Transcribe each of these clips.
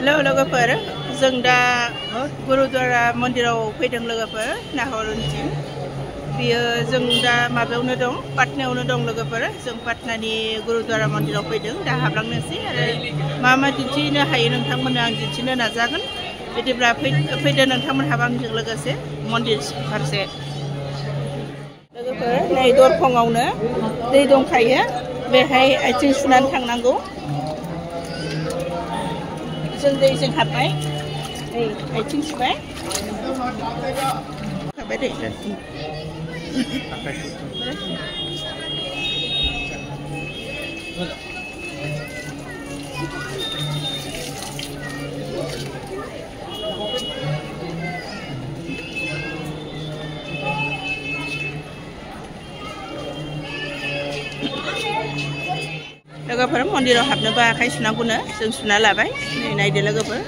Hello लोगोफोर जों दा गुरुद्वारा मन्दिराव फैदों लोगोफोर नाहरनसिम बियो जों दा माबायावनो दं पाटनायावनो दं लोगोफोर जों पाटनानि गुरुद्वारा मन्दिराव फैदों दा हाबलांनोसै आरो मा दिन्थिनो हायो नोंथांमोननो आं दिन्थिनो नाजागोन बिदिब्ला फैदो नोंथांमोनहाबो आंजों लोगोसे मन्दिर फारसे लोगोफोर नै दरखंआवनो दै दंखायो बेहाय आथिं सुनानै थांनांगौ जों दैजों हाबबाय नै आथिं सुबाय हाबबाय दै लोगोफोर मन्दिराव हाबनोबा आखाइ सुनांगौनो जों सुना लाबाय नै नायदो लोगोफोर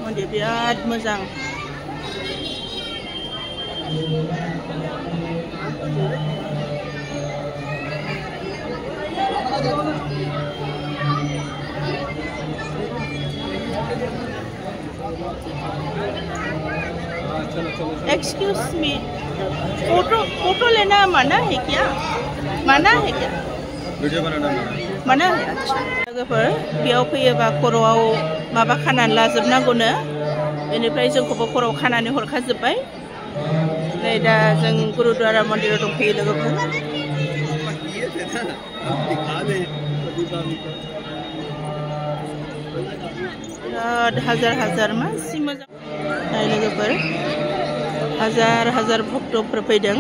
मन्दिर बिराद मोजां एक्सक्यूज मी फोटो लेना मना है क्या वीडियो बनाना मना है अच्छा लोगोफोर बेयाव फैयोबा खर'आव माबा खानानै लाजोबनांगौनो बेनिफ्राय जोंखौबो खर'आव खानानै हरखाजोब्बाय नै दा जों गुरुद्वारा मन्दिराव दंफैयो लोगोफोर बिराद हाजार मासि मोजां नाय लोगोफोर हाजार भक्तफोर फैदों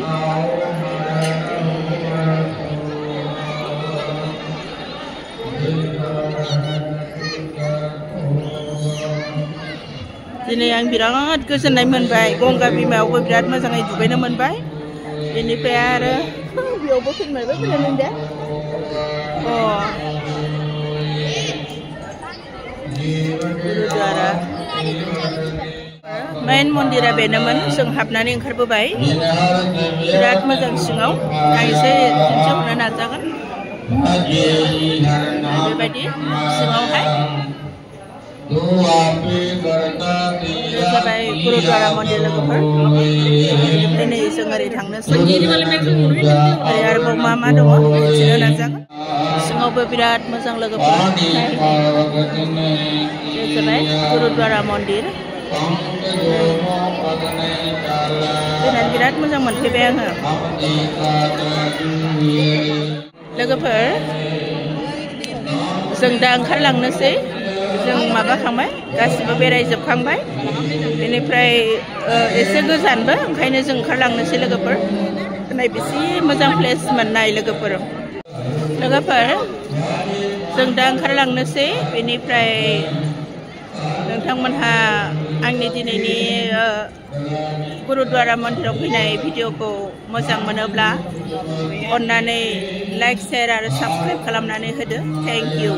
दिनै आं बिराद गोजोननाय मोनबाय गंगा बिमायावबो बिराद मोजाङै दुगैनो मोनबाय बेनिफ्राय आरो बेयावबो फैबाय फैदों दे गुरुद्वारा मेन मन्दिरा बेनोमोन जों हाबनानै ओंखारबोबाय बिराद मोजां सिङाव आं एसे दिन्थिहरनो नाजागोन बेबायदि सिङावहाय जाबाय गुरुद्वारा मन्दिर लोगोफोर बेनिफ्राय नै जों ओरै थांनोसै ओरै आरोबाव मा दङ दिन्थिनो नाजागोन सिङावबो बिराद मोजां लोगोफोर बे जाबाय गुरुद्वारा मन्दिर फैनानै बिराद मोजां मोनफैबाय आङो लोगोफोर जों दा ओंखारलांनोसै जों माबाखांबाय गासिबो बेरायजोबखांबाय बेनिफ्राय एसे गोजानबो ओंखायनो जों ओंखारलांनोसै लोगोफोर नाय बेसे मोजां प्लेस मोननाय लोगोफोर जों दा ओंखारलांनोसै बेनिफ्राय नोंथांमोनहा आंनि दिनैनि गुरुद्वारा मन्दिराव फैनाय भिडिअखौ मोजां मोनोब्ला अन्नानै लाइक शेयार आरो साबस्क्राइब खालामनानै होदो थेंक इउ